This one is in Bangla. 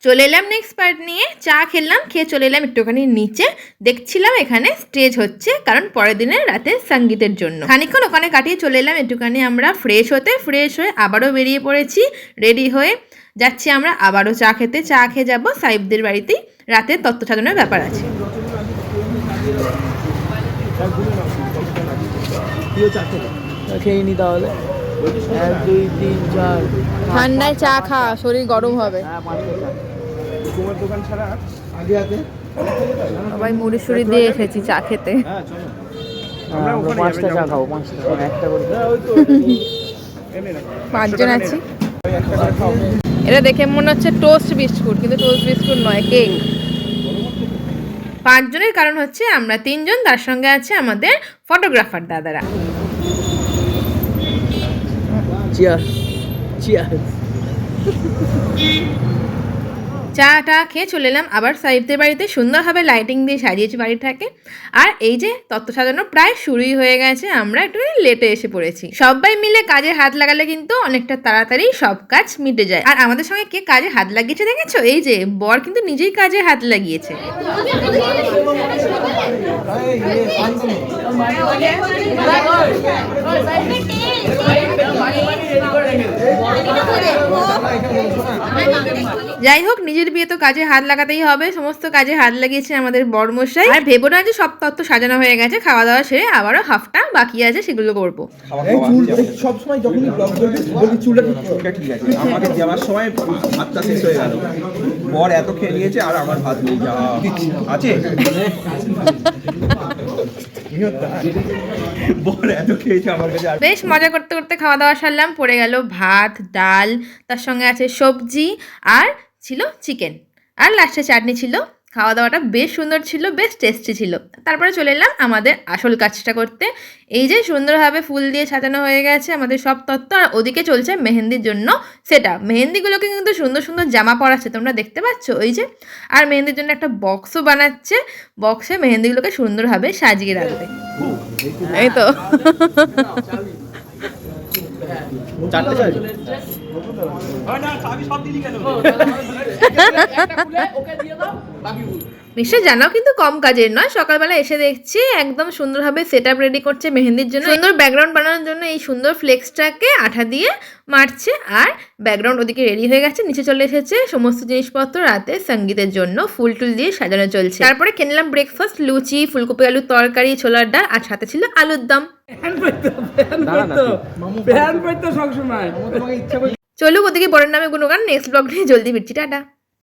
চলে এলাম নেক্সট পার্ট নিয়ে। চা খেলাম, খেয়ে চলে এলাম একটুখানি নিচে। দেখছিলাম এখানে স্টেজ হচ্ছে, কারণ পরের দিনে রাতে সঙ্গীতের জন্য। খানিকক্ষণ ওখানে কাটিয়ে চলে এলাম একটুখানি আমরা ফ্রেশ হয়ে আবারও বেরিয়ে পড়েছি। রেডি হয়ে যাচ্ছি আমরা আবারও চা খেতে। চা খেয়ে যাবো সাইবদের বাড়িতেই, রাতে তত্ত্ব সাজানোর ব্যাপার আছে। খেয়ে নি তাহলে 1 2 3 4 ঠান্ডায় চা খা, শরীর গরম হবে। সবাই মুড়ি সুড়ি দিয়ে এসেছি চা খেতে। আমরা 5টা চা খাবো, 5টা একটা করে 5 জন আছি। এটা দেখে মনে হচ্ছে টোস্ট বিস্কুট, কিন্তু টোস্ট বিস্কুট নয়, কেক। 5 জনের কারণ হচ্ছে আমরা 3 জন, তার সঙ্গে আছে আমাদের ফটোগ্রাফার দাদারা। Cheers cheers. চাটা খেয়ে চলে এলাম আবার সাইবদের বাড়িতে। সুন্দরভাবে লাইটিং দিয়ে সাজিয়েছি বাড়িটাকে। আর এই যে তত্ত্ব সাজানো প্রায় শুরুই হয়ে গেছে, আমরা একটু লেটে এসে পড়েছি। সবাই মিলে কাজে হাত লাগালে কিন্তু অনেকটা তাড়াতাড়ি সব কাজ মিটে যায়। আর আমাদের সঙ্গে কে কাজে হাত লাগিয়েছে দেখেছো? এই যে বর কিন্তু নিজেই কাজে হাত লাগিয়েছে। যাই হোক, নিজের বিয়ে তো কাজে হাত লাগাতেই হবে। সমস্ত কাজে হাত লাগিয়েছে আমাদের বড়মশাই। আর ভেবো না যে সব তত্ত্ব সাজানো হয়ে গেছে, খাওয়া দাওয়া সেরে আবারও হাফটা বাকি আছে, সেগুলো করবো। সবসময় যখনই ব্লগ করবি বলবি চুলটা ঠিক আছে। আমাকে যাওয়ার সময় ভাতটা শেষ হয়ে গেল, বর এত খেয়ে নিয়েছে আর আমার ভাত নেই, যা আছে বর এত খেয়েছে আমার কাছে। বেশ মজা করতে করতে খাওয়া দাওয়া সারলাম। পড়ে গেল ভাত, ডাল, তার সঙ্গে আছে সবজি, আর ছিল চিকেন, আর লাস্টে চাটনি ছিল। খাওয়া দাওয়াটা বেশ সুন্দর ছিল, বেশ টেস্টি ছিল। তারপরে চলে এলাম আমাদের আসল কাজটা করতে। এই যে সুন্দরভাবে ফুল দিয়ে সাজানো হয়ে গেছে আমাদের সব তত্ত্ব। আর ওদিকে চলছে মেহেন্দির জন্য সেটা। মেহেন্দিগুলোকে কিন্তু সুন্দর সুন্দর জামা পরাচ্ছে, তোমরা দেখতে পাচ্ছ ওই যে। আর মেহেন্দির জন্য একটা বক্সও বানাচ্ছে, বক্সে মেহেন্দিগুলোকে সুন্দরভাবে সাজিয়ে রাখবে। এই তো নিশ্চয় জানাও, কিন্তু কম কাজের নয়। সকালবেলা এসে দেখছি একদম সুন্দরভাবে সেট আপ রেডি করছে মেহেন্দির জন্য। সুন্দর ব্যাকগ্রাউন্ড বানানোর জন্য এই সুন্দর ফ্লেক্সটাকে আঠা দিয়ে মারছে। আর ব্যাকগ্রাউন্ড ওদিকে রেডি হয়ে গেছে। নিচে চলে এসেছে সমস্ত জিনিসপত্র রাতে সঙ্গীতের জন্য ফুল টুল দিয়ে সাজানো চলছে। তারপরে কিনলাম ব্রেকফাস্ট, লুচি, ফুলকপি আলুর তরকারি, ছোলার ডাল, আর সাথে ছিল আলুর দম। চলুক ওদিকে বরের নামে গুণগান। নেক্সট ব্লগ নিয়ে জলদি ফিরছি, টাটা।